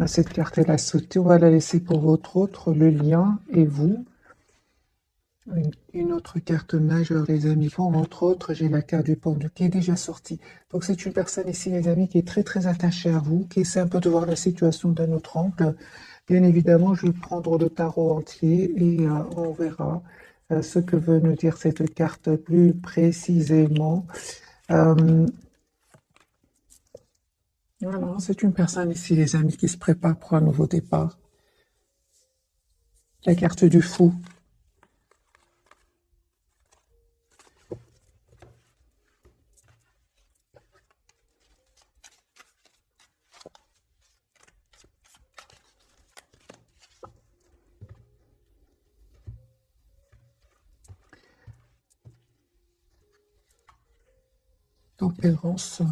Cette carte est la sautée. On va la laisser pour votre autre, le lien et vous. Une autre carte majeure, les amis. Pour votre autre, j'ai la carte du pendu qui est déjà sortie. Donc, c'est une personne ici, les amis, qui est très, très attachée à vous, qui essaie un peu de voir la situation d'un autre angle. Bien évidemment, je vais prendre le tarot entier et on verra ce que veut nous dire cette carte plus précisément. Euh, voilà, c'est une personne ici, les amis, qui se prépare pour un nouveau départ. La carte du fou. Tempérance.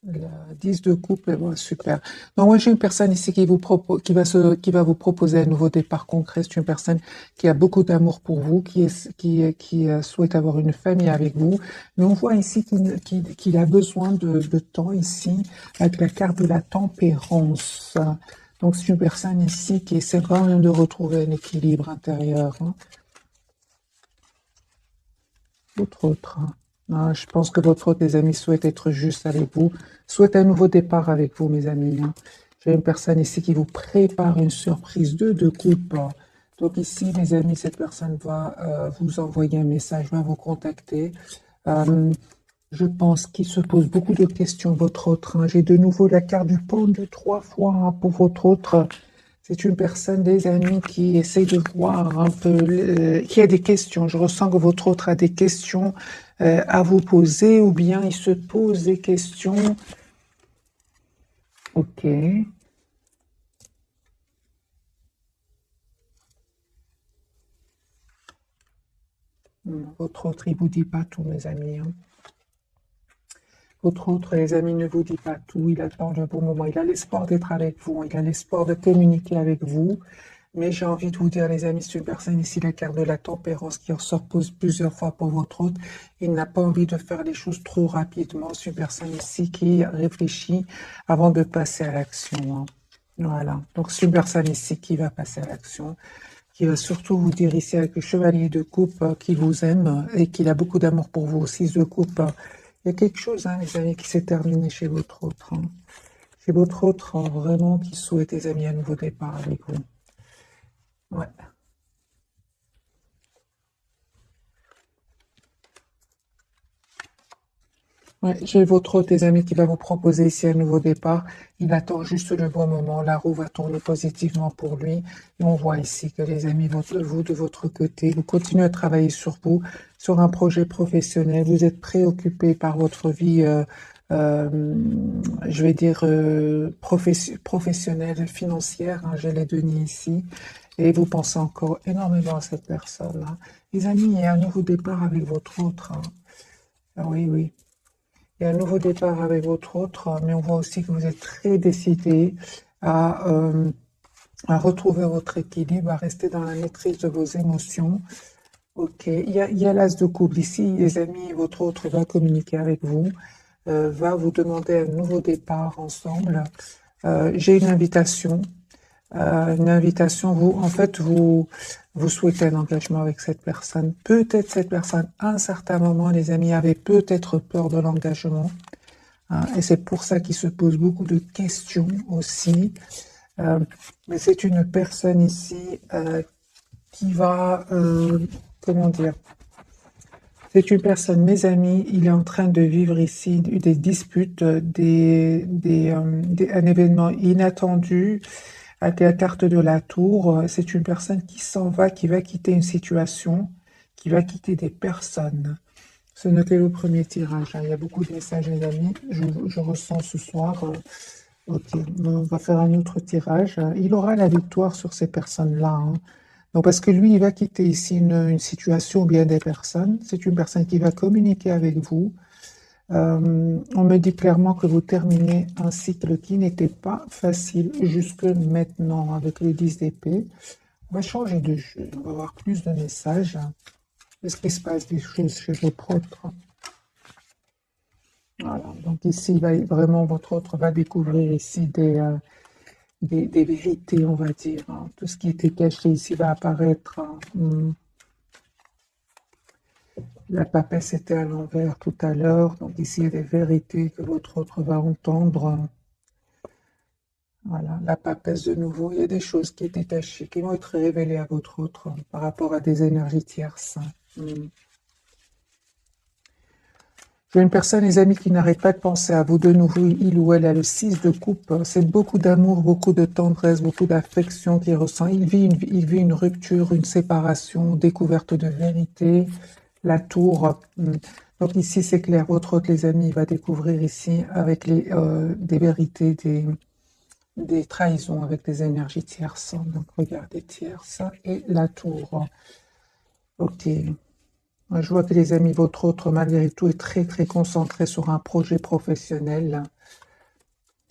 La 10 de couple, bon, super. Donc moi j'ai une personne ici qui vous propose, qui va vous proposer un nouveau départ concret. C'est une personne qui a beaucoup d'amour pour vous, qui souhaite avoir une famille avec vous. Mais on voit ici qu'il a besoin de temps ici avec la carte de la tempérance. Donc c'est une personne ici qui essaie vraiment de retrouver un équilibre intérieur. Hein. Autre. Ah, je pense que votre autre, les amis, souhaite être juste avec vous, souhaite un nouveau départ avec vous, mes amis. Hein. J'ai une personne ici qui vous prépare une surprise de coupe. Donc ici, les amis, cette personne va vous envoyer un message, va vous contacter. Euh, je pense qu'il se pose beaucoup de questions, votre autre. Hein. J'ai de nouveau la carte du pendu 3 fois hein, pour votre autre. C'est une personne, des amis, qui essaie de voir un peu, qui a des questions. Je ressens que votre autre a des questions à vous poser, ou bien il se pose des questions. Ok. Votre autre, il vous dit pas tout, mes amis. Hein. Votre autre, les amis, ne vous dit pas tout. Il attend le bon moment. Il a l'espoir d'être avec vous. Il a l'espoir de communiquer avec vous. Mais j'ai envie de vous dire, les amis, c'est une personne ici, la carte de la tempérance, qui ressort pose plusieurs fois pour votre autre. Il n'a pas envie de faire les choses trop rapidement. C'est une personne ici qui réfléchit avant de passer à l'action. Hein. Voilà. Donc, c'est une personne ici qui va passer à l'action, qui va surtout vous dire ici avec le chevalier de coupe qui vous aime et qui a beaucoup d'amour pour vous. 6 de coupe. Il y a quelque chose, hein, les amis, qui s'est terminé chez votre autre. Hein. Chez votre autre, hein, vraiment, qui souhaite, les amis, un nouveau départ avec vous. Ouais. Ouais, j'ai votre autre, tes amis, qui va vous proposer ici un nouveau départ. Il attend juste le bon moment. La roue va tourner positivement pour lui. Et on voit ici que les amis, vous de votre côté, vous continuez à travailler sur vous, sur un projet professionnel. Vous êtes préoccupé par votre vie, euh, je vais dire, professionnelle, financière. Hein, j'ai les Denis ici. Et vous pensez encore énormément à cette personne. Hein. Les amis, il y a un nouveau départ avec votre autre. Hein. Ah oui, oui. Il y a un nouveau départ avec votre autre, mais on voit aussi que vous êtes très décidé à, euh, à retrouver votre équilibre, à rester dans la maîtrise de vos émotions. Ok, il y a l'as de couple ici, les amis, votre autre va communiquer avec vous, va vous demander un nouveau départ ensemble. J'ai une invitation, vous, en fait, vous souhaitez un engagement avec cette personne. Peut-être cette personne, à un certain moment, les amis, avait peut-être peur de l'engagement. Hein, et c'est pour ça qu'il se pose beaucoup de questions aussi. Euh, mais c'est une personne ici qui va, comment dire, c'est une personne, mes amis, il est en train de vivre ici des disputes, un événement inattendu avec la carte de la tour. C'est une personne qui s'en va, qui va quitter une situation, qui va quitter des personnes. Ce n'était le premier tirage. Hein. Il y a beaucoup de messages, les amis. Je ressens ce soir. Ok, on va faire un autre tirage. Il aura la victoire sur ces personnes-là. Hein. Donc, parce que lui, il va quitter ici une situation ou bien des personnes. C'est une personne qui va communiquer avec vous. On me dit clairement que vous terminez un cycle qui n'était pas facile jusque maintenant avec le 10 d'épée. On va changer de jeu. On va avoir plus de messages. Est-ce qu'il se passe des choses chez votre autre? Voilà. Donc ici, vraiment, votre autre va découvrir ici des vérités, on va dire, hein. Tout ce qui était caché ici va apparaître, hein. La papesse était à l'envers tout à l'heure, donc ici il y a des vérités que votre autre va entendre. Voilà, la papesse de nouveau, il y a des choses qui étaient cachées, qui vont être révélées à votre autre par rapport à des énergies tierces. J'ai une personne, les amis, qui n'arrête pas de penser à vous. De nouveau, il ou elle a le 6 de coupe. C'est beaucoup d'amour, beaucoup de tendresse, beaucoup d'affection qu'il ressent. Il vit une rupture, une séparation, découverte de vérité. La tour. Donc ici, c'est clair. Votre autre, les amis, il va découvrir ici avec des vérités, des trahisons avec des énergies tierces. Donc regardez, tierces et la tour. Ok. Je vois que les amis, votre autre, malgré tout, est très très concentré sur un projet professionnel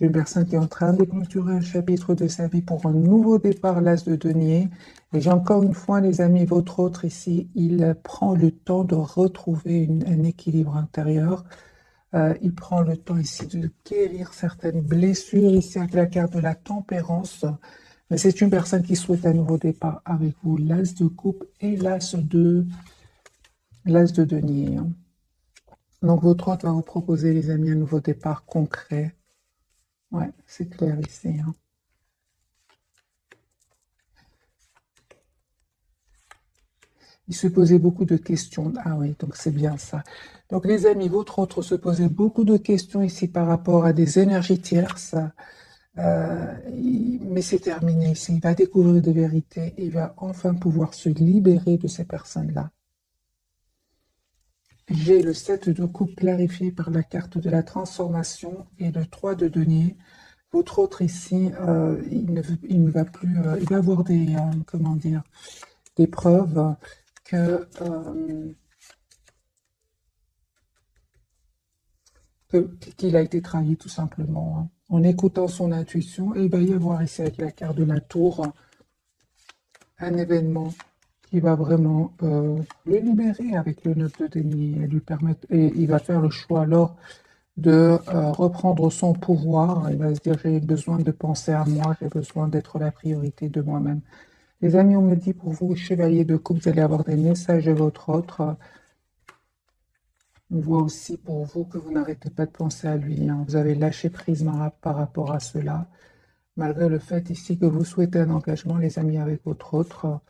d'une personne qui est en train de clôturer un chapitre de sa vie pour un nouveau départ, l'as de denier. Et j'ai encore une fois, les amis, votre autre ici, il prend le temps de retrouver un équilibre intérieur. Il prend le temps ici de guérir certaines blessures, ici avec la carte de la tempérance. Mais c'est une personne qui souhaite un nouveau départ avec vous, l'as de coupe et l'as de denier, hein. Donc, votre hôte va vous proposer, les amis, un nouveau départ concret. Ouais, c'est clair ici, hein. Il se posait beaucoup de questions. Ah oui, donc c'est bien ça. Donc, les amis, votre autre se posait beaucoup de questions ici par rapport à des énergies tierces. Mais c'est terminé ici. Il va découvrir des vérités. Il va enfin pouvoir se libérer de ces personnes-là. J'ai le 7 de coupe clarifié par la carte de la transformation et le 3 de denier. Votre autre ici, il ne va plus, il va avoir des, comment dire, des preuves qu'il a été trahi tout simplement, hein. En écoutant son intuition, et il va y avoir ici avec la carte de la tour un événement qui va vraiment le libérer avec le 9 de denier et lui permettre, et il va faire le choix alors de reprendre son pouvoir. Il va se dire, j'ai besoin de penser à moi, j'ai besoin d'être la priorité de moi-même. Les amis, on me dit pour vous, chevalier de coupe, vous allez avoir des messages de votre autre. On voit aussi pour vous que vous n'arrêtez pas de penser à lui, hein. Vous avez lâché prise par rapport à cela. Malgré le fait ici que vous souhaitez un engagement, les amis, avec votre autre.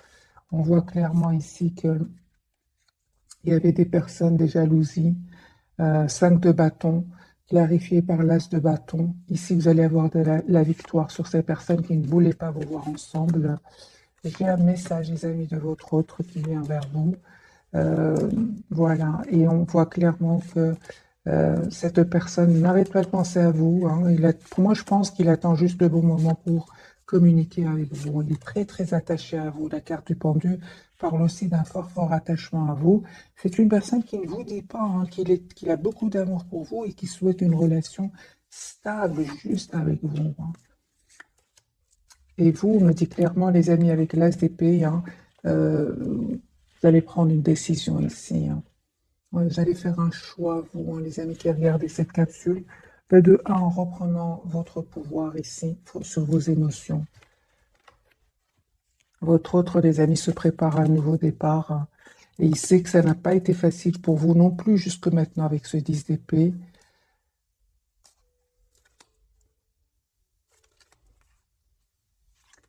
On voit clairement ici qu'il y avait des personnes, des jalousies. 5 de bâton, clarifié par l'as de bâton. Ici, vous allez avoir la victoire sur ces personnes qui ne voulaient pas vous voir ensemble. J'ai un message, les amis, de votre autre qui vient vers vous. Voilà, et on voit clairement que cette personne n'arrête pas de penser à vous, hein. Pour moi, je pense qu'il attend juste le bon moment pour communiquer avec vous. Il est très, très attaché à vous. La carte du pendu parle aussi d'un fort, fort attachement à vous. C'est une personne qui ne vous dit pas, hein, qu'il a beaucoup d'amour pour vous et qui souhaite une relation stable juste avec vous, hein. Et vous, on me dit clairement, les amis, avec l'as d'épée, hein, vous allez prendre une décision ici, hein. Ouais, vous allez faire un choix, vous, hein, les amis qui regardez cette capsule. De un, en reprenant votre pouvoir ici sur vos émotions. Votre autre, les amis, se prépare à un nouveau départ, hein, et il sait que ça n'a pas été facile pour vous non plus jusque maintenant avec ce 10 d'épée.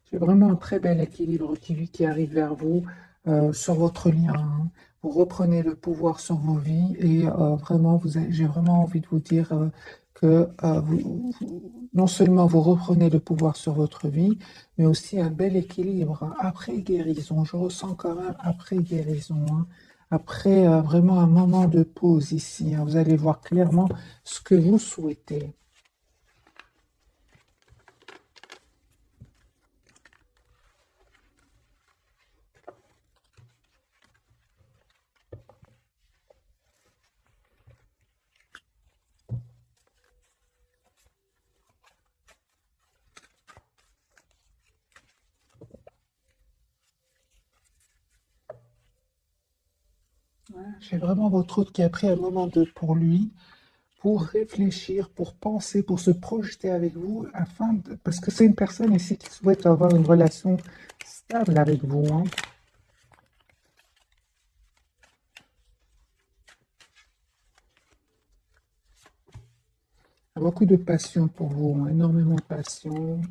C'est vraiment un très bel équilibre qui arrive vers vous sur votre lien, hein. Vous reprenez le pouvoir sur vos vies et vraiment, j'ai vraiment envie de vous dire que non seulement vous reprenez le pouvoir sur votre vie, mais aussi un bel équilibre, hein, après guérison. Je ressens quand même après guérison, hein. Après vraiment un moment de pause ici, hein. Vous allez voir clairement ce que vous souhaitez. Ouais, j'ai vraiment votre autre qui a pris un moment pour lui, pour réfléchir, pour penser, pour se projeter avec vous, parce que c'est une personne ici qui souhaite avoir une relation stable avec vous, hein. Beaucoup de passion pour vous, hein, énormément de passion.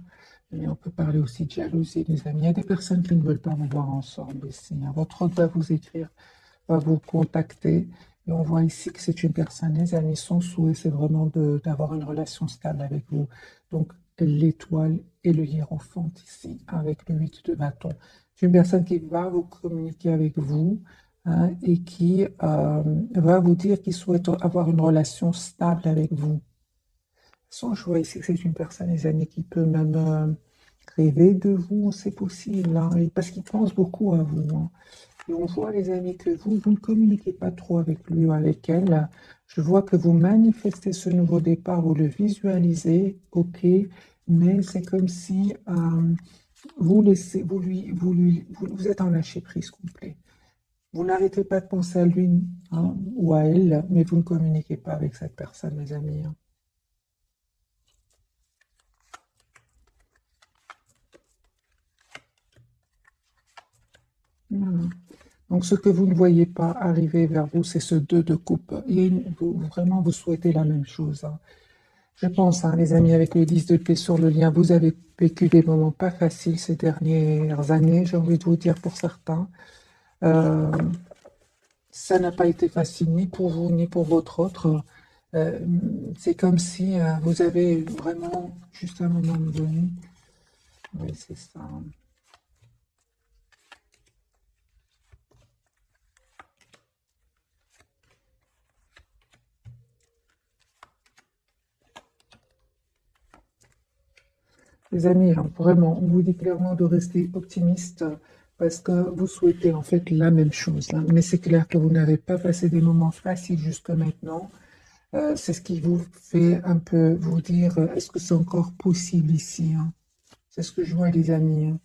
Et on peut parler aussi de jalousie, les amis. Il y a des personnes qui ne veulent pas vous voir ensemble ici, hein. Votre hôte va vous écrire, va vous contacter. Et on voit ici que c'est une personne, les amis, son souhait, c'est vraiment d'avoir une relation stable avec vous. Donc, l'étoile et le hiérophant ici, avec le 8 de bâton. C'est une personne qui va vous communiquer avec vous, hein, et qui va vous dire qu'il souhaite avoir une relation stable avec vous. Sans je vois ici que c'est une personne, les amis, qui peut même rêver de vous, c'est possible, hein, parce qu'il pense beaucoup à vous, hein. Et on voit, les amis, que vous ne communiquez pas trop avec lui ou avec elle. Je vois que vous manifestez ce nouveau départ, vous le visualisez, ok, mais c'est comme si vous laissez, vous êtes en lâcher prise complet. Vous n'arrêtez pas de penser à lui, hein, ou à elle, mais vous ne communiquez pas avec cette personne, mes amis, hein. Voilà. Donc, ce que vous ne voyez pas arriver vers vous, c'est ce 2 de coupe. Et vraiment, vous souhaitez la même chose, hein. Je pense, hein, les amis, avec le 10 de paix sur le lien, vous avez vécu des moments pas faciles ces dernières années, j'ai envie de vous dire pour certains. Euh, Ça n'a pas été facile ni pour vous ni pour votre autre. Euh, c'est comme si vous avez vraiment, juste un moment donné, oui, c'est ça. Les amis, hein, vraiment, on vous dit clairement de rester optimiste parce que vous souhaitez en fait la même chose, hein. Mais c'est clair que vous n'avez pas passé des moments faciles jusque maintenant. C'est ce qui vous fait un peu vous dire, est-ce que c'est encore possible ici, hein? C'est ce que je vois, les amis, hein.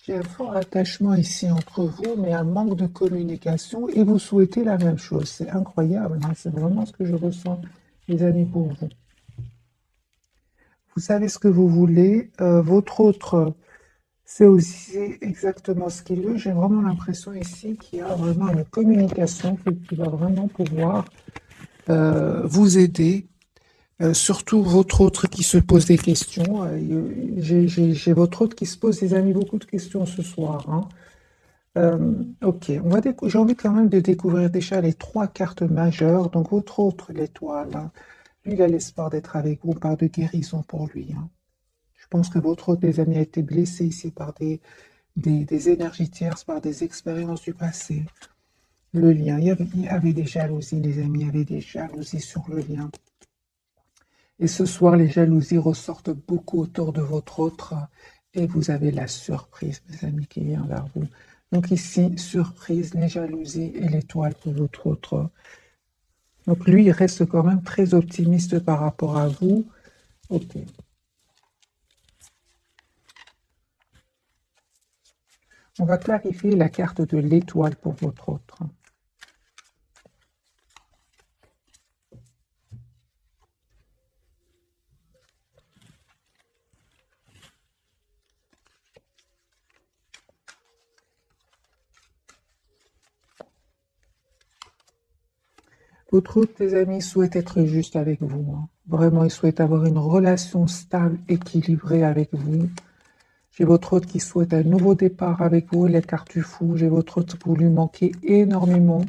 J'ai un fort attachement ici entre vous, mais un manque de communication et vous souhaitez la même chose. C'est incroyable, hein. C'est vraiment ce que je ressens, les amis, pour vous. Vous savez ce que vous voulez. Votre autre, c'est aussi exactement ce qu'il veut. J'ai vraiment l'impression ici qu'il y a vraiment une communication qui va vraiment pouvoir vous aider. Surtout votre autre qui se pose des questions. J'ai votre autre qui se pose, les amis, beaucoup de questions ce soir, hein. Ok, j'ai envie quand même de découvrir déjà les trois cartes majeures. Donc votre autre, l'étoile, hein. Lui, il a l'espoir d'être avec vous, on parle de guérison pour lui, hein. Je pense que votre autre, les amis, a été blessé ici par des énergies tierces, par des expériences du passé. Le lien, il y avait des jalousies, les amis, il y avait des jalousies sur le lien. Et ce soir, les jalousies ressortent beaucoup autour de votre autre et vous avez la surprise, mes amis, qui vient vers vous. Donc ici, surprise, les jalousies et l'étoile pour votre autre. Donc lui, il reste quand même très optimiste par rapport à vous. Ok. On va clarifier la carte de l'étoile pour votre autre. Votre autre, les amis, souhaite être juste avec vous, hein. Vraiment, il souhaite avoir une relation stable, équilibrée avec vous. J'ai votre autre qui souhaite un nouveau départ avec vous, les cartes du fou. J'ai votre autre, vous lui manquez énormément.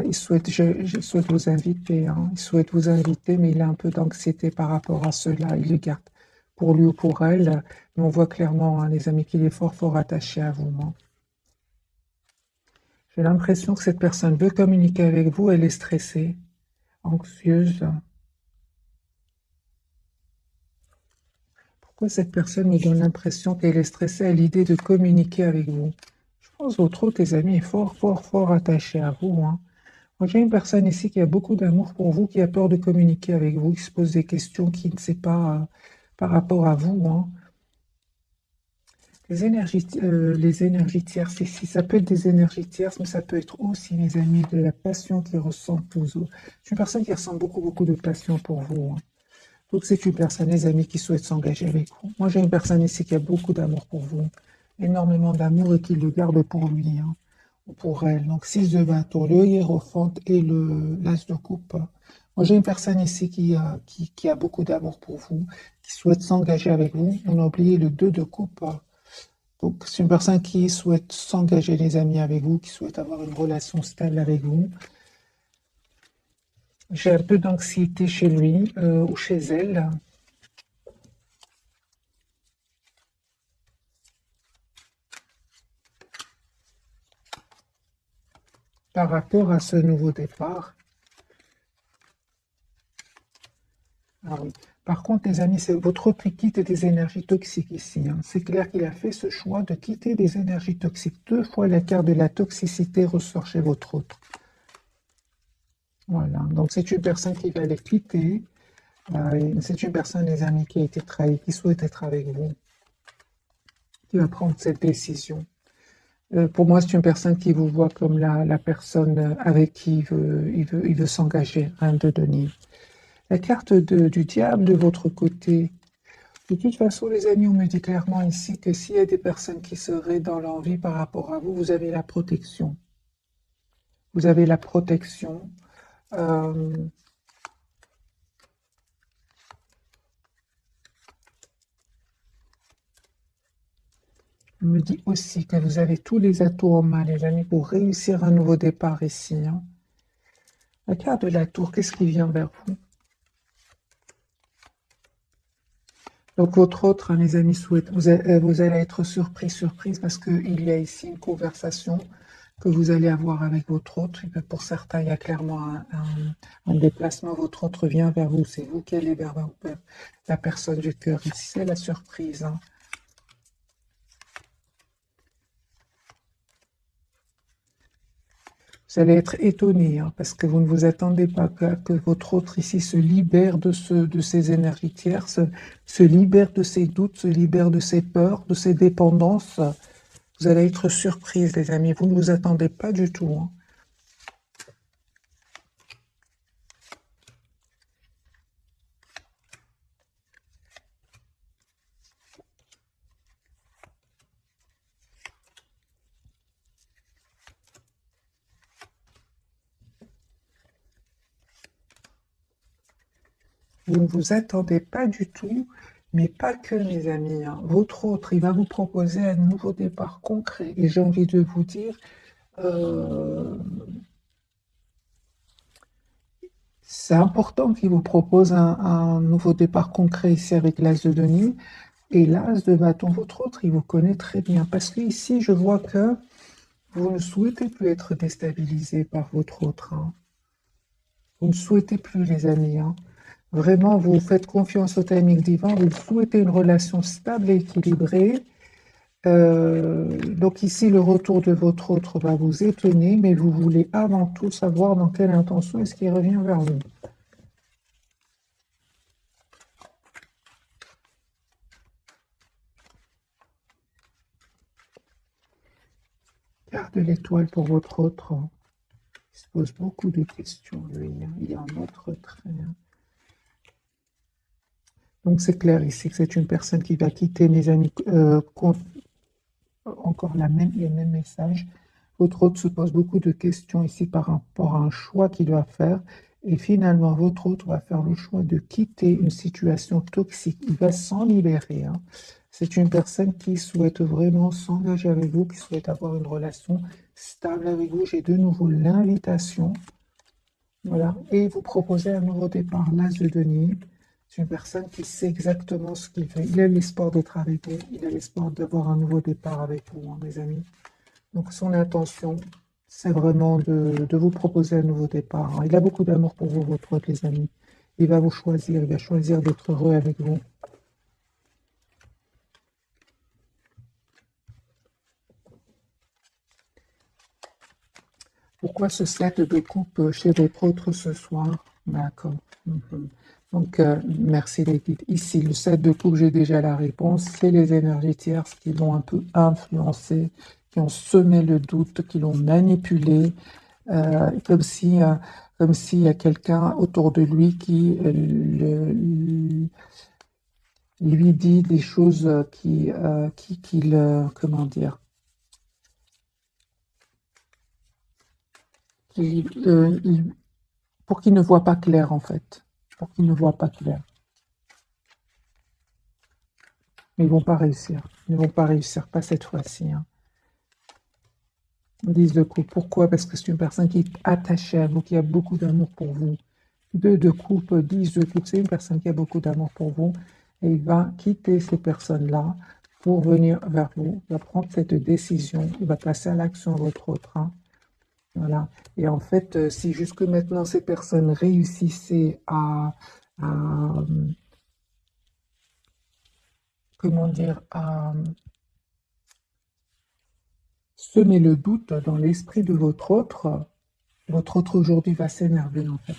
Il souhaite, je souhaite vous inviter, hein. Il souhaite vous inviter, mais il a un peu d'anxiété par rapport à cela. Il le garde pour lui ou pour elle. Mais on voit clairement, hein, les amis, qu'il est fort, fort attaché à vous, hein. J'ai l'impression que cette personne veut communiquer avec vous. Elle est stressée, anxieuse. Pourquoi cette personne me donne l'impression qu'elle est stressée à l'idée de communiquer avec vous? Je pense que votre autre, tes amis, est fort, fort, fort attaché à vous, hein. Moi, j'ai une personne ici qui a beaucoup d'amour pour vous, qui a peur de communiquer avec vous, qui se pose des questions, qui ne sait pas par rapport à vous, hein. Les énergies tierces ici, ça peut être des énergies tierces, mais ça peut être aussi, mes amis, de la passion qu'ils ressentent tous. C'est une personne qui ressent beaucoup, beaucoup de passion pour vous, hein. Donc, c'est une personne, les amis, qui souhaite s'engager avec vous. Moi, j'ai une personne ici qui a beaucoup d'amour pour vous, énormément d'amour et qui le garde pour lui, hein, ou pour elle. Donc, 6 de bâton, le hiérophant et l'as de coupe. Moi, j'ai une personne ici qui a beaucoup d'amour pour vous, qui souhaite s'engager avec vous. On a oublié le 2 de coupe. Donc, c'est une personne qui souhaite s'engager, les amis, avec vous, qui souhaite avoir une relation stable avec vous. J'ai un peu d'anxiété chez lui ou chez elle par rapport à ce nouveau départ. Ah oui. Par contre, les amis, c'est votre autre qui quitte des énergies toxiques ici, hein. C'est clair qu'il a fait ce choix de quitter des énergies toxiques. 2 fois la carte de la toxicité ressort chez votre autre. Voilà. Donc, c'est une personne qui va les quitter. C'est une personne, les amis, qui a été trahie, qui souhaite être avec vous, qui va prendre cette décision. Pour moi, c'est une personne qui vous voit comme la personne avec qui il veut s'engager, hein, de Denis. La carte du diable de votre côté. De toute façon, les amis, on me dit clairement ici que s'il y a des personnes qui seraient dans l'envie par rapport à vous, vous avez la protection. Vous avez la protection. Euh, on me dit aussi que vous avez tous les atouts en main, les amis, pour réussir un nouveau départ ici, hein. La carte de la tour, qu'est-ce qui vient vers vous? Donc, votre autre, hein, les amis, souhaite, vous allez être surprise, parce qu'il y a ici une conversation que vous allez avoir avec votre autre. Et pour certains, il y a clairement un déplacement. Votre autre vient vers vous. C'est vous qui allez vers la personne du cœur. Ici, c'est la surprise, hein. Vous allez être étonné, hein, parce que vous ne vous attendez pas que votre autre ici se libère de ces énergies tierces, se libère de ses doutes, se libère de ses peurs, de ses dépendances. Vous allez être surprise, les amis. Vous ne vous attendez pas du tout, hein. Vous ne vous attendez pas du tout, mais pas que, mes amis, hein. Votre autre, il va vous proposer un nouveau départ concret. Et j'ai envie de vous dire, euh, c'est important qu'il vous propose un nouveau départ concret ici avec l'As de Denis. Et l'As de bâton, votre autre, il vous connaît très bien. Parce que ici, je vois que vous ne souhaitez plus être déstabilisé par votre autre, hein. Vous ne souhaitez plus, les amis, hein. Vraiment, vous faites confiance au timing divin, vous souhaitez une relation stable et équilibrée. Donc ici, le retour de votre autre va vous étonner, mais vous voulez avant tout savoir dans quelle intention est-ce qu'il revient vers vous. Carte de l'étoile pour votre autre, hein. Il se pose beaucoup de questions, lui, hein. Il y a un autre trait, hein. Donc c'est clair ici que c'est une personne qui va quitter, mes amis, encore les mêmes messages. Votre hôte se pose beaucoup de questions ici par rapport à un choix qu'il doit faire. Et finalement, votre hôte va faire le choix de quitter une situation toxique. Il va s'en libérer, hein. C'est une personne qui souhaite vraiment s'engager avec vous, qui souhaite avoir une relation stable avec vous. J'ai de nouveau l'invitation. Voilà. Et vous proposez un nouveau départ, l'As de Denier. C'est une personne qui sait exactement ce qu'il fait. Il a l'espoir d'être avec vous. Il a l'espoir d'avoir un nouveau départ avec vous, hein, mes amis. Donc son intention, c'est vraiment de vous proposer un nouveau départ, hein. Il a beaucoup d'amour pour vous, votre hôte, les amis. Il va vous choisir, il va choisir d'être heureux avec vous. Pourquoi ce 7 de coupe chez votre autre ce soir? D'accord. Mhm. Donc, merci les guides. Ici, le 7 de coupe, j'ai déjà la réponse. C'est les énergies tierces qui l'ont un peu influencé, qui ont semé le doute, qui l'ont manipulé, comme s'il y a quelqu'un autour de lui qui lui dit des choses comment dire, qui, pour qu'il ne voit pas clair en fait, pour qu'il ne voit pas clair. Mais ils vont pas réussir, ils vont pas réussir, pas cette fois-ci. Hein. 10 de coupe, pourquoi? Parce que c'est une personne qui est attachée à vous, qui a beaucoup d'amour pour vous. 2 de coupe, 10 de coupe, c'est une personne qui a beaucoup d'amour pour vous et il va quitter ces personnes-là pour venir vers vous, il va prendre cette décision, il va passer à l'action votre autre. Hein. Voilà. Et en fait, si jusque maintenant ces personnes réussissaient à, comment dire, à semer le doute dans l'esprit de votre autre aujourd'hui va s'énerver en fait.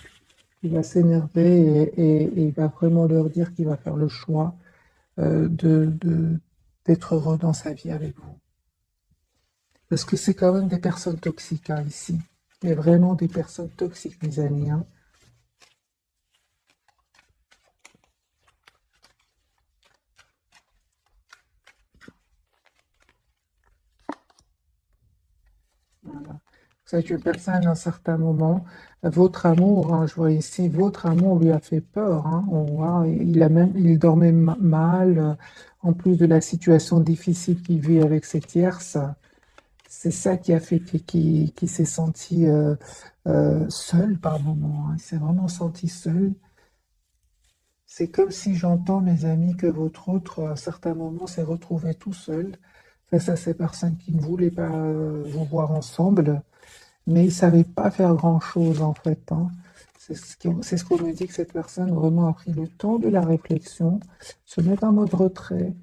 Il va s'énerver et il va vraiment leur dire qu'il va faire le choix d'être heureux dans sa vie avec vous. Parce que c'est quand même des personnes toxiques hein, ici. Il y a vraiment des personnes toxiques, mes amis. Hein. Voilà. Vous êtes une personne à un certain moment. Votre amour, hein, je vois ici, votre amour lui a fait peur. Hein. On voit, il dormait mal. En plus de la situation difficile qu'il vit avec ses tierces. C'est ça qui a fait qu'il s'est senti seul par moment. Hein. Il s'est vraiment senti seul. C'est comme si j'entends, mes amis, que votre autre, à un certain moment, s'est retrouvé tout seul face à ces personnes qui ne voulaient pas vous voir ensemble, mais il ne savait pas faire grand-chose, en fait. Hein. C'est ce qu'on me dit que cette personne vraiment a pris le temps de la réflexion, se mettre en mode retrait,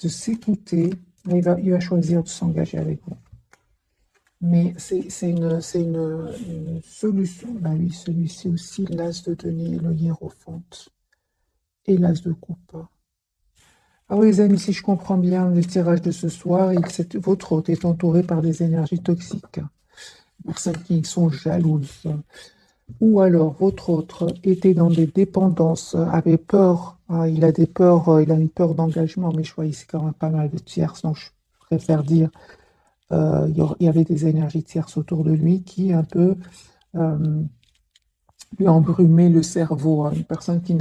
de s'écouter, et il va choisir de s'engager avec vous. Mais une solution. Bah oui, celui-ci aussi, l'as de denier, le hiérophante et l'as de coupe. Ah oui, les amis, si je comprends bien le tirage de ce soir, votre hôte est entouré par des énergies toxiques, personnes qui sont jalouses. Ou alors, votre autre était dans des dépendances, avait peur, hein, il a des peurs, il a une peur d'engagement, mais je vois ici quand même pas mal de tierces, donc je préfère dire il y avait des énergies tierces autour de lui qui un peu lui embrumaient le cerveau. Hein. Une personne qui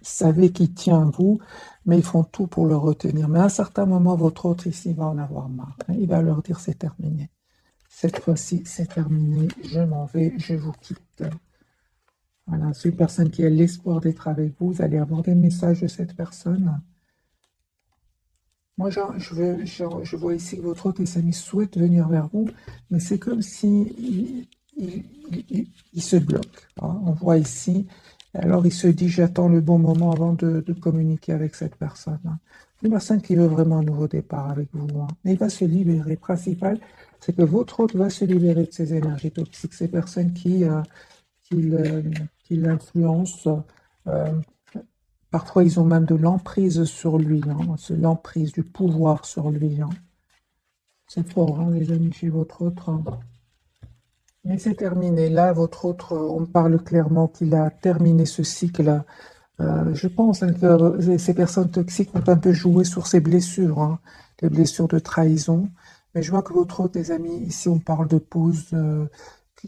savait qu'il tient à vous, mais ils font tout pour le retenir. Mais à un certain moment, votre autre ici va en avoir marre. Hein. Il va leur dire c'est terminé. Cette fois-ci, c'est terminé. Je m'en vais, je vous quitte. Voilà, c'est une personne qui a l'espoir d'être avec vous. Vous allez avoir des messages de cette personne. Moi, je vois ici que votre autre, les amis, souhaite venir vers vous, mais c'est comme si il se bloque. Hein. On voit ici, alors il se dit, j'attends le bon moment avant de communiquer avec cette personne. Hein. Une personne qui veut vraiment un nouveau départ avec vous. Hein. Mais il va se libérer. Le principal, c'est que votre autre va se libérer de ces énergies toxiques, ces personnes qui l'influencent. euh, Parfois, ils ont même de l'emprise sur lui, hein, c'est l'emprise du pouvoir sur lui. Hein. C'est fort, hein, les amis, chez votre autre. Hein. Mais c'est terminé. Là, votre autre, on parle clairement qu'il a terminé ce cycle. Je pense hein, que ces personnes toxiques ont un peu joué sur ses blessures, hein, les blessures de trahison. Mais je vois que votre autre, les amis, ici, on parle de pause,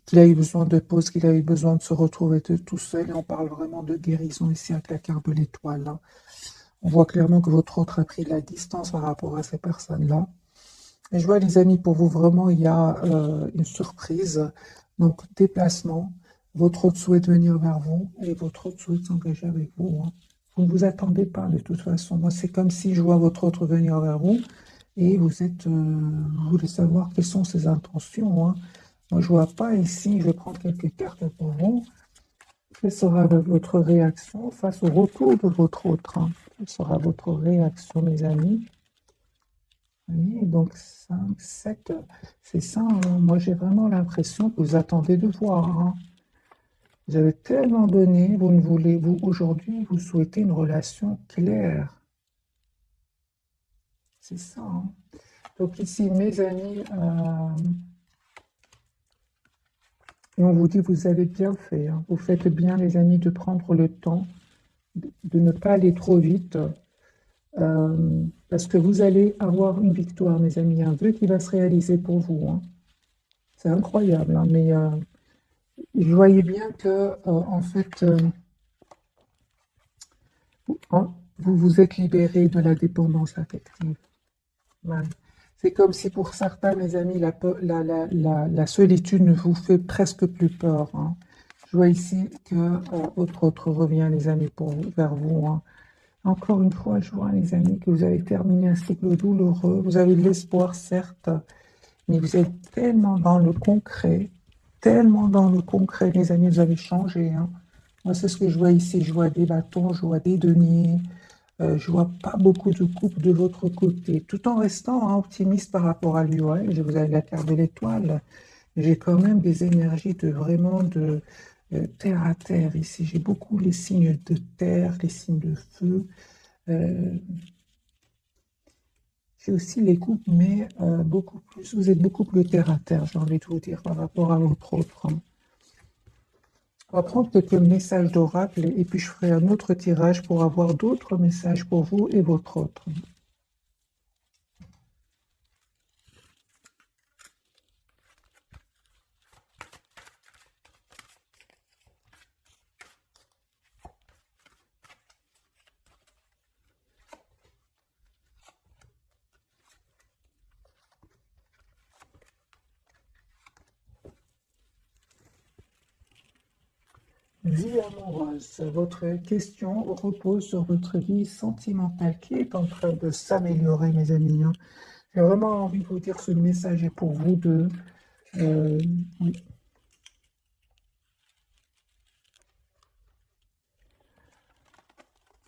qu'il a eu besoin de pause, qu'il a eu besoin de se retrouver tout seul. Et on parle vraiment de guérison ici avec la carte de l'étoile. Hein. On voit clairement que votre autre a pris de la distance par rapport à ces personnes-là. Et je vois, les amis, pour vous, vraiment, il y a une surprise. Donc, déplacement. Votre autre souhaite venir vers vous et votre autre souhaite s'engager avec vous. Hein. Vous ne vous attendez pas, de toute façon. Moi, c'est comme si je vois votre autre venir vers vous et vous voulez savoir quelles sont ses intentions. Hein. Moi, je ne vois pas ici. Je vais prendre quelques cartes pour vous. Quelle sera votre réaction face au retour de votre autre? Hein. Quelle sera votre réaction, mes amis? voyez, donc 5, 7, c'est ça, hein. Moi, j'ai vraiment l'impression que vous attendez de voir, hein. Vous avez tellement donné, vous ne voulez, vous, aujourd'hui, vous souhaitez une relation claire. C'est ça, hein. Donc ici, mes amis, et on vous dit, vous avez bien fait, hein. Vous faites bien, les amis, de prendre le temps, de ne pas aller trop vite, parce que vous allez avoir une victoire, mes amis, un vœu qui va se réaliser pour vous, hein. C'est incroyable, hein, mais je voyais bien que, en fait, vous vous êtes libéré de la dépendance affective. Ouais. C'est comme si pour certains, mes amis, la solitude ne vous fait presque plus peur, hein. Je vois ici que autre revient, les amis, vers vous, hein. Encore une fois, je vois, les amis, que vous avez terminé un cycle douloureux. Vous avez de l'espoir, certes, mais vous êtes tellement dans le concret, les amis, vous avez changé, hein. Moi, c'est ce que je vois ici. Je vois des bâtons, je vois des deniers, je vois pas beaucoup de coupes de votre côté, tout en restant, hein, optimiste par rapport à lui. Ouais, je vous avez la carte de l'étoile. J'ai quand même des énergies de vraiment de terre à terre ici. J'ai beaucoup les signes de terre, les signes de feu. Euh, j'ai aussi les coupes, mais beaucoup plus. Vous êtes beaucoup plus terre à terre, j'ai envie de vous dire, par rapport à votre autre, hein. On va prendre quelques messages d'oracle et puis je ferai un autre tirage pour avoir d'autres messages pour vous et votre autre. Vie amoureuse, votre question repose sur votre vie sentimentale qui est en train de s'améliorer, mes amis, hein. J'ai vraiment envie de vous dire que ce message est pour vous deux. Oui.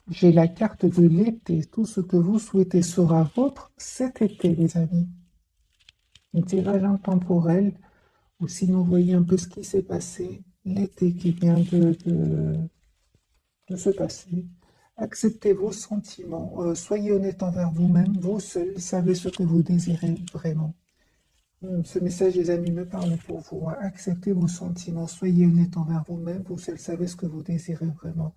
J'ai la carte de l'été. Tout ce que vous souhaitez sera vôtre cet été, les amis. Un tirage intemporel, ou sinon, vous voyez un peu ce qui s'est passé, l'été qui vient de se passer. Acceptez vos sentiments, soyez honnête envers vous-même, vous seul savez ce que vous désirez vraiment. Ce message, les amis, me parle pour vous, hein. Acceptez vos sentiments, soyez honnête envers vous-même, vous seul savez ce que vous désirez vraiment.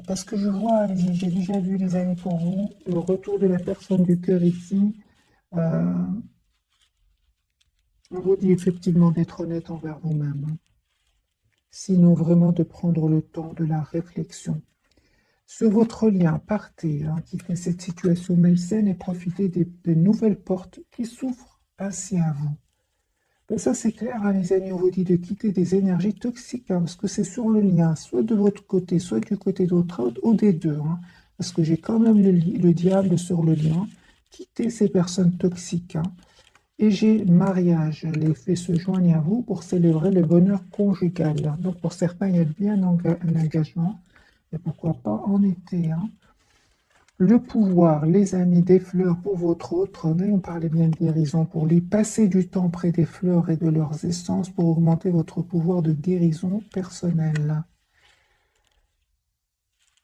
Parce que je vois, j'ai déjà vu, les amis, pour vous, le retour de la personne du cœur ici. Euh, on vous dit effectivement d'être honnête envers vous-même, hein. Sinon, vraiment de prendre le temps de la réflexion. Sur votre lien, partez, hein, quittez cette situation malsaine et profitez des nouvelles portes qui s'ouvrent ainsi à vous. Ben ça, c'est clair, hein, les amis, on vous dit de quitter des énergies toxiques, hein, parce que c'est sur le lien, soit de votre côté, soit du côté d'autre, ou des deux, hein, parce que j'ai quand même le diable sur le lien. Quittez ces personnes toxiques, hein. Et j'ai mariage, les faits se joignent à vous pour célébrer le bonheur conjugal. Donc pour certains, il y a bien un engagement, et pourquoi pas en été, hein. Le pouvoir, les amis, des fleurs pour votre autre, on parlait bien de guérison pour lui. Passez du temps près des fleurs et de leurs essences pour augmenter votre pouvoir de guérison personnelle.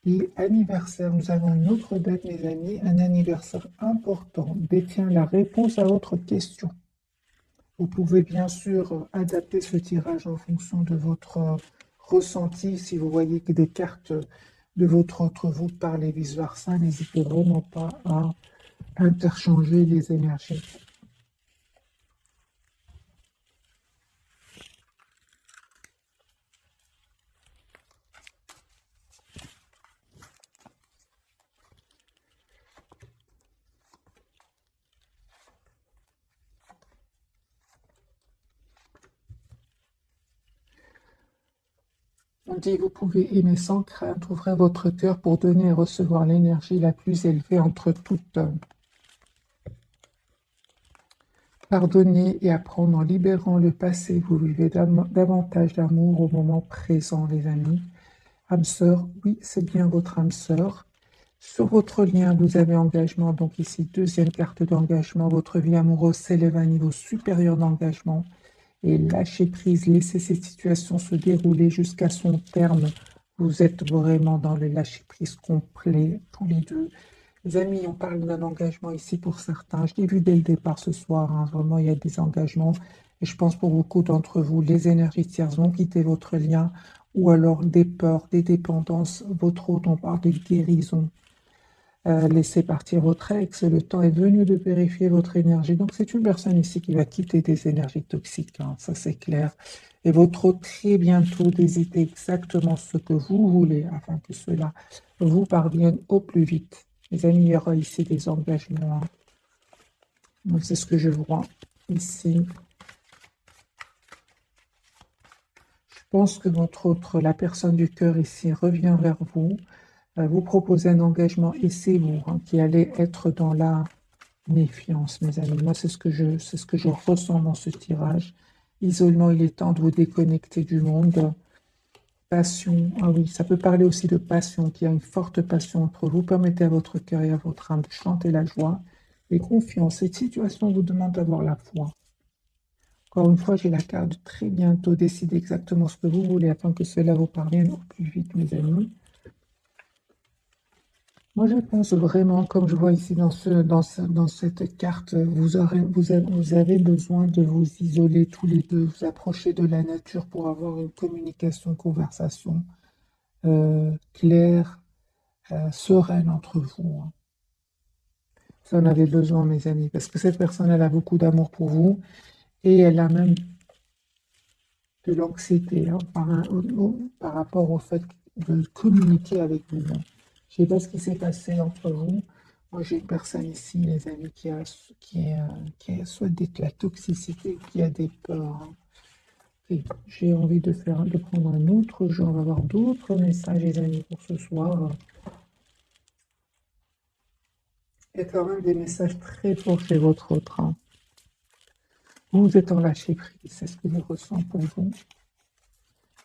Et anniversaire, nous avons une autre date, mes amis, un anniversaire important détient la réponse à votre question. Vous pouvez bien sûr adapter ce tirage en fonction de votre ressenti. Si vous voyez que des cartes de votre autre vous parlent et vice-versa, n'hésitez vraiment pas à interchanger les énergies. On dit, vous pouvez aimer sans crainte, ouvrez votre cœur pour donner et recevoir l'énergie la plus élevée entre toutes. Pardonnez et apprendre en libérant le passé, vous vivez davantage d'amour au moment présent, les amis. Âme sœur, oui, c'est bien votre âme sœur. Sur votre lien, vous avez engagement. Donc ici, deuxième carte d'engagement. Votre vie amoureuse s'élève à un niveau supérieur d'engagement. Et lâchez prise, laissez cette situation se dérouler jusqu'à son terme. Vous êtes vraiment dans le lâcher prise complet, tous les deux. Les amis, on parle d'un engagement ici pour certains. Je l'ai vu dès le départ ce soir, hein, vraiment, il y a des engagements. Et je pense pour beaucoup d'entre vous, les énergies tierces vont quitter votre lien, ou alors des peurs, des dépendances. Votre hôte, on parle de guérison. Laissez partir votre ex, le temps est venu de vérifier votre énergie. Donc c'est une personne ici qui va quitter des énergies toxiques, hein, ça c'est clair. Et votre hôte très bientôt d'hésiter exactement ce que vous voulez afin que cela vous parvienne au plus vite. Les amis, il y aura ici des engagements. Hein. Donc c'est ce que je vois ici. Je pense que votre autre, la personne du cœur ici, revient vers vous. Vous proposez un engagement et c'est vous hein, qui allez être dans la méfiance, mes amis. Moi, c'est ce que je ressens dans ce tirage. Isolement, il est temps de vous déconnecter du monde. Passion, ah oui, ça peut parler aussi de passion, qu'il y a une forte passion entre vous. Permettez à votre cœur et à votre âme de chanter la joie et confiance. Cette situation vous demande d'avoir la foi. Encore une fois, j'ai la carte de très bientôt. Décidez exactement ce que vous voulez afin que cela vous parvienne au plus vite, mes amis. Moi, je pense vraiment, comme je vois ici dans cette carte, vous avez besoin de vous isoler tous les deux, vous approcher de la nature pour avoir une communication, conversation claire, sereine entre vous. Hein. Vous en avez besoin, mes amis, parce que cette personne, elle a beaucoup d'amour pour vous et elle a même de l'anxiété hein, par rapport au fait de communiquer avec vous. Hein. Je ne sais pas ce qui s'est passé entre vous. Moi, j'ai une personne ici, les amis, qui a soit de la toxicité, qui a des peurs. Hein. Et j'ai envie de prendre un autre jeu. On va avoir d'autres messages, les amis, pour ce soir. Il y a quand même des messages très forts chez votre autre. Hein. Vous êtes en lâcher prise, c'est ce que je ressens pour vous.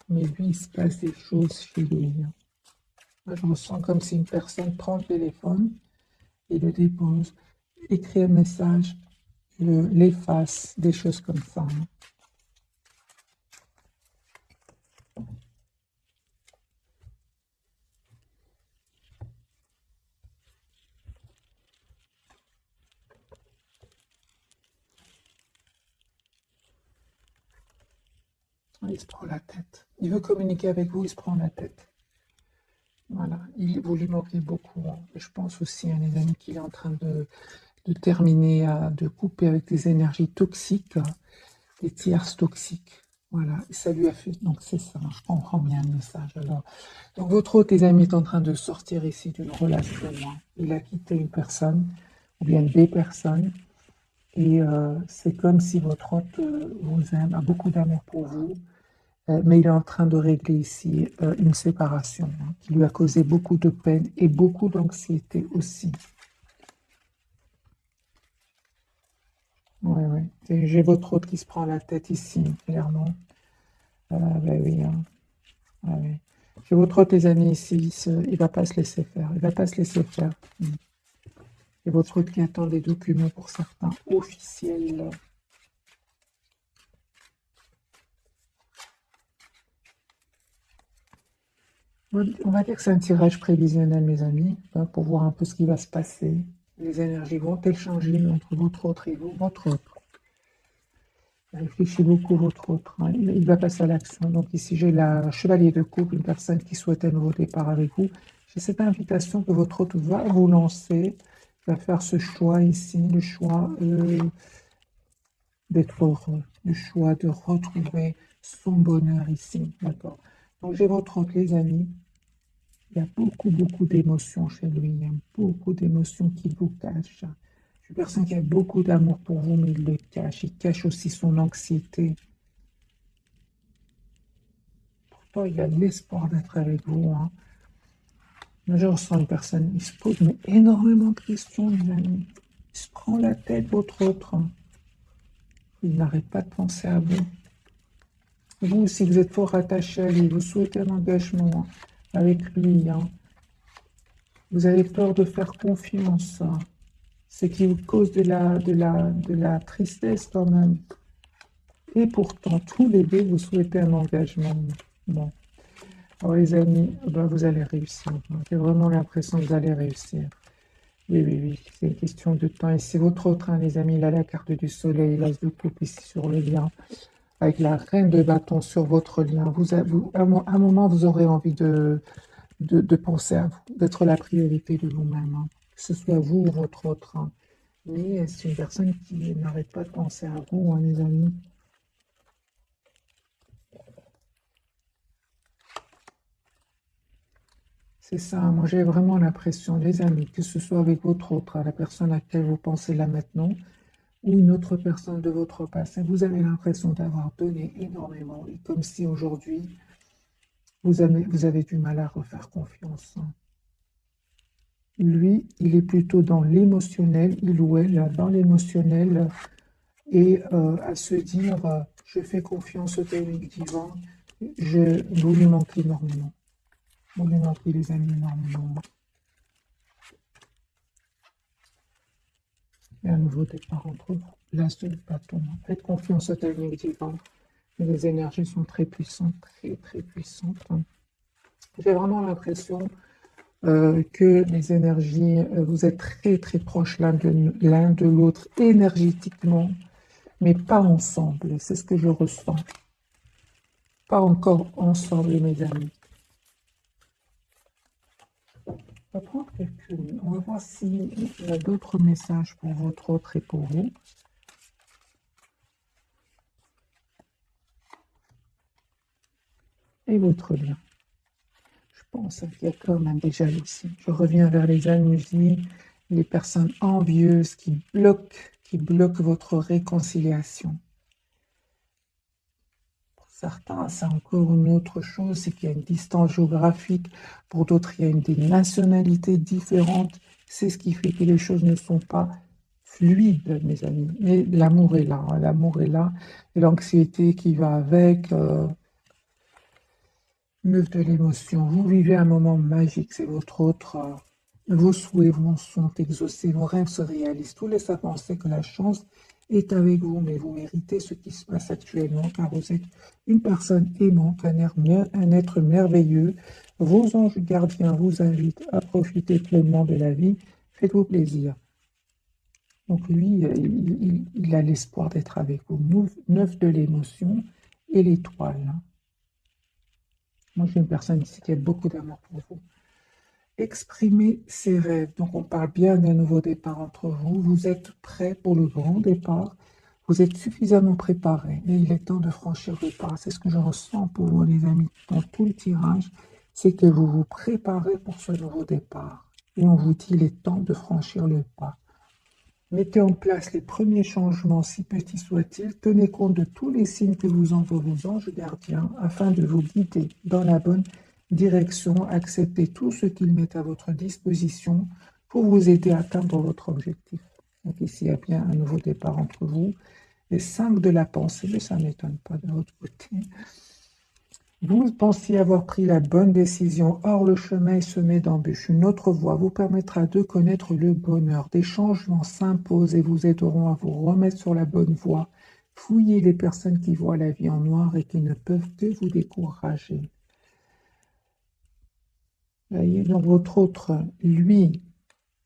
Mais lui, il se passe des choses chez lui. Hein. Moi, je me sens comme si une personne prend le téléphone et le dépose, écrit un message, l'efface, des choses comme ça. Hein. Il se prend la tête. Il veut communiquer avec vous, il se prend la tête. Voilà, vous lui manquez beaucoup. Hein. Et je pense aussi, hein, les amis, qu'il est en train de terminer, de couper avec des énergies toxiques, des tierces toxiques. Voilà, et ça lui a fait. Donc c'est ça, je comprends bien le message. Alors, donc votre hôte, les amis, est en train de sortir ici d'une relation. Hein. Il a quitté une personne, ou bien des personnes, et c'est comme si votre hôte vous aime, a beaucoup d'amour pour vous, mais il est en train de régler ici une séparation hein, qui lui a causé beaucoup de peine et beaucoup d'anxiété aussi. Ouais, ouais. J'ai votre hôte qui se prend la tête ici, clairement. Ben oui, hein. Ah oui. J'ai votre hôte, les amis, ici, il va pas se laisser faire. Il va pas se laisser faire. Et votre hôte qui attend des documents pour certains officiels. On va dire que c'est un tirage prévisionnel, mes amis, hein, pour voir un peu ce qui va se passer. Les énergies vont-elles changer entre votre autre et vous, votre autre. Réfléchissez beaucoup votre autre. Hein. Il va passer à l'action. Donc ici, j'ai la chevalier de coupe, une personne qui souhaite un nouveau départ avec vous. J'ai cette invitation que votre autre va vous lancer. Il va faire ce choix ici, le choix d'être heureux, le choix de retrouver son bonheur ici. D'accord. Donc j'ai votre autre, les amis. Il y a beaucoup, beaucoup d'émotions chez lui. Il y a beaucoup d'émotions qui vous cachent. C'est une personne qui a beaucoup d'amour pour vous, mais il le cache. Il cache aussi son anxiété. Pourtant, il a l'espoir d'être avec vous. Hein. Je ressens une personne, il se pose mais énormément de questions, les amis. Il se prend la tête, votre autre. Hein. Il n'arrête pas de penser à vous. Vous aussi, vous êtes fort attaché à lui. Vous souhaitez un engagement avec lui. Hein. Vous avez peur de faire confiance, ce qui vous cause de la tristesse quand même. Et pourtant, tous les deux, vous souhaitez un engagement. Bon. Alors les amis, ben, vous allez réussir. J'ai vraiment l'impression que vous allez réussir. Oui, oui, oui, c'est une question de temps. Et c'est votre autre, hein, les amis, il a la carte du soleil, l'as de coupe ici sur le lien, avec la reine de bâton sur votre lien. À un moment, vous aurez envie de penser à vous, d'être la priorité de vous-même, hein. Que ce soit vous ou votre autre, hein. Mais c'est une personne qui n'arrête pas de penser à vous, hein, les amis. C'est ça, moi j'ai vraiment l'impression, les amis, que ce soit avec votre autre, hein, la personne à laquelle vous pensez là maintenant, ou une autre personne de votre passé, vous avez l'impression d'avoir donné énormément, et comme si aujourd'hui, vous avez du mal à refaire confiance, hein. Lui, il est plutôt dans l'émotionnel, il ou elle, dans l'émotionnel, et à se dire, je fais confiance au technique divin, vous lui manquez énormément. Vous lui manquez, les amis, énormément. Et un nouveau départ entre vous. L'as de bâton. Faites confiance au technique divin. Les énergies sont très puissantes, très très puissantes. J'ai vraiment l'impression que les énergies, vous êtes très très proches l'un de l'autre énergétiquement, mais pas ensemble. C'est ce que je ressens. Pas encore ensemble, mes amis. On va prendre on va voir s'il y a d'autres messages pour votre autre et pour vous. Et votre lien. Je pense qu'il y a quand même des jalousies. Je reviens vers les jalousies, les personnes envieuses qui bloquent votre réconciliation. Pour certains, c'est encore une autre chose, c'est qu'il y a une distance géographique. Pour d'autres, il y a des nationalités différentes. C'est ce qui fait que les choses ne sont pas fluides, mes amis. Mais l'amour est là, hein, l'amour est là. Et l'anxiété qui va avec, 9 de l'émotion. Vous vivez un moment magique, c'est votre autre. Vos souhaits sont exaucés, vos rêves se réalisent. Tout laisse à penser que la chance est avec vous, mais vous méritez ce qui se passe actuellement, car vous êtes une personne aimante, un être merveilleux. Vos anges gardiens vous invitent à profiter pleinement de la vie. Faites-vous plaisir. Donc lui, il a l'espoir d'être avec vous. 9 de l'émotion et l'étoile. Moi, j'ai une personne ici qui a beaucoup d'amour pour vous. Exprimez ses rêves. Donc, on parle bien d'un nouveau départ entre vous. Vous êtes prêt pour le grand départ. Vous êtes suffisamment préparé. Mais il est temps de franchir le pas. C'est ce que je ressens pour vous, les amis, dans tout le tirage. C'est que vous vous préparez pour ce nouveau départ. Et on vous dit, il est temps de franchir le pas. Mettez en place les premiers changements, si petits soient-ils. Tenez compte de tous les signes que vous envoient vos anges gardiens afin de vous guider dans la bonne direction. Acceptez tout ce qu'ils mettent à votre disposition pour vous aider à atteindre votre objectif. Donc ici, il y a bien un nouveau départ entre vous. Les 5 de la pensée, mais ça ne m'étonne pas de votre côté. Vous pensiez avoir pris la bonne décision, or le chemin est semé d'embûches. Une autre voie vous permettra de connaître le bonheur. Des changements s'imposent et vous aideront à vous remettre sur la bonne voie. Fouillez les personnes qui voient la vie en noir et qui ne peuvent que vous décourager. Voyez, donc votre autre, lui,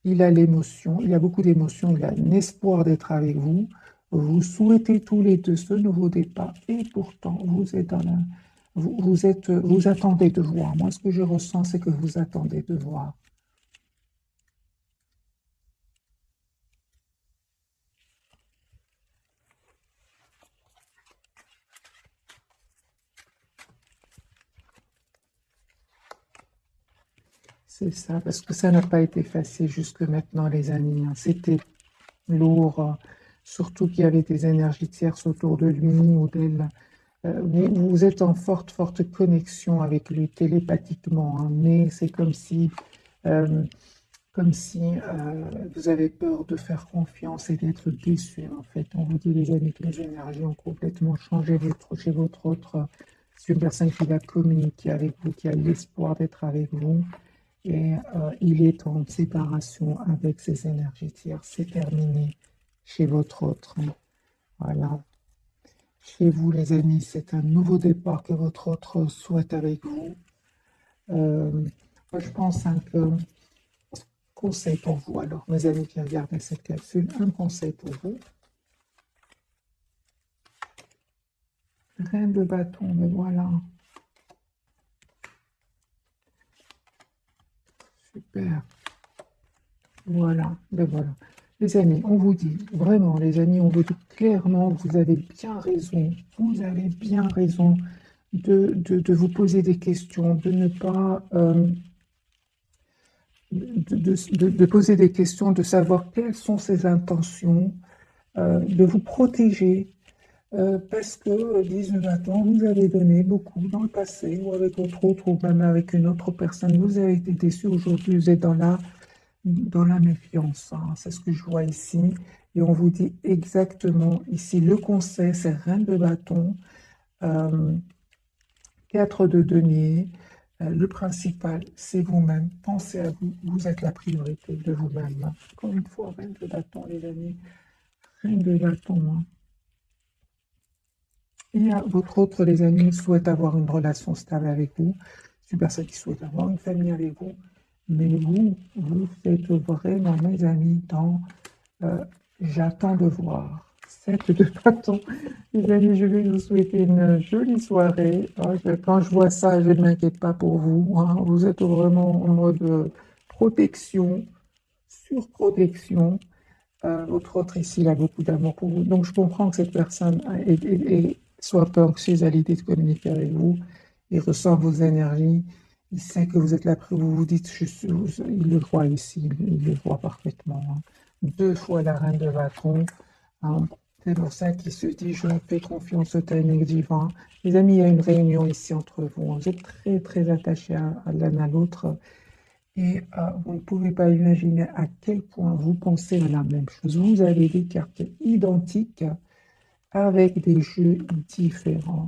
il a l'émotion, il a beaucoup d'émotions, il a un espoir d'être avec vous. Vous souhaitez tous les deux ce nouveau départ et pourtant vous êtes dans la... Vous attendez de voir. Moi, ce que je ressens, c'est que vous attendez de voir. C'est ça, parce que ça n'a pas été facile jusque maintenant, les amis, hein. C'était lourd, surtout qu'il y avait des énergies tierces autour de lui ou d'elle. Vous êtes en forte, forte connexion avec lui télépathiquement, hein, mais c'est euh, comme si vous avez peur de faire confiance et d'être déçu, en fait. On vous dit, les amis, que les énergies ont complètement changé chez votre autre. C'est une personne qui va communiquer avec vous, qui a l'espoir d'être avec vous. Et il est en séparation avec ses énergies tierces. C'est terminé chez votre autre. Voilà. Chez vous, les amis, c'est un nouveau départ que votre autre souhaite avec vous. Moi, je pense que conseil pour vous. Alors, mes amis qui regardent cette capsule, un conseil pour vous. Reine de bâton, mais voilà. Super. Voilà, ben voilà. Les amis, on vous dit, vraiment, les amis, on vous dit clairement, vous avez bien raison. Vous avez bien raison de vous poser des questions, de ne pas... de poser des questions, de savoir quelles sont ses intentions, de vous protéger, parce que, disent le bâton, vous avez donné beaucoup dans le passé, ou avec votre autre, ou même avec une autre personne, vous avez été déçu, aujourd'hui vous êtes dans la méfiance, hein. C'est ce que je vois ici, et on vous dit exactement ici, le conseil, c'est reine de bâton, 4 de denier. Le principal, c'est vous-même. Pensez à vous. Vous êtes la priorité de vous-même. Encore une fois, reine de bâton, les amis. Reine de bâton. Hein. Et votre autre, les amis, souhaite avoir une relation stable avec vous. C'est une personne qui souhaite avoir une famille avec vous. Mais vous êtes vraiment, mes amis, dans j'attends de voir. 7 de bâton. Les amis, je vais vous souhaiter une jolie soirée. Quand je vois ça, je ne m'inquiète pas pour vous. Hein. Vous êtes vraiment en mode protection, surprotection. Votre autre ici, il a beaucoup d'amour pour vous. Donc, je comprends que cette personne soit peu anxieuse à l'idée de communiquer avec vous. Il ressent vos énergies. Il sait que vous êtes là, vous vous dites, il le voit ici, il le voit parfaitement. Hein. 2 fois la reine de bâton. Hein. C'est pour ça qu'il se dit, je fais confiance au timing divin. Les amis, il y a une réunion ici entre vous. Hein. Vous êtes très, très attachés à l'un à l'autre. Et vous ne pouvez pas imaginer à quel point vous pensez à la même chose. Vous avez des cartes identiques avec des jeux différents.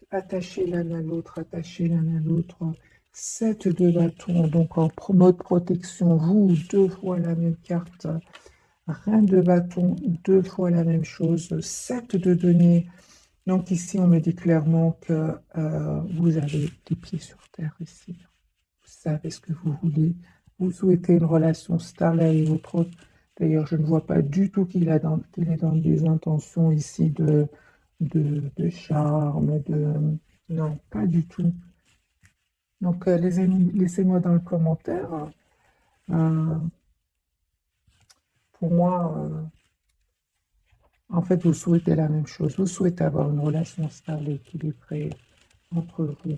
Attachez l'un à l'autre, attachez l'un à l'autre. 7 de bâton, donc en mode protection, vous, 2 fois la même carte. Reine de bâton, 2 fois la même chose. 7 de denier. Donc ici, on me dit clairement que vous avez les pieds sur terre ici. Vous savez ce que vous voulez. Vous souhaitez une relation stable avec votre autre. D'ailleurs, je ne vois pas du tout qu'il est dans des intentions ici de charme, non, pas du tout. Donc, les amis, laissez-moi dans le commentaire. Pour moi, en fait, vous souhaitez la même chose. Vous souhaitez avoir une relation stable et équilibrée entre vous.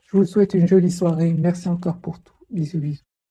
Je vous souhaite une jolie soirée. Merci encore pour tout. Bisous, bisous.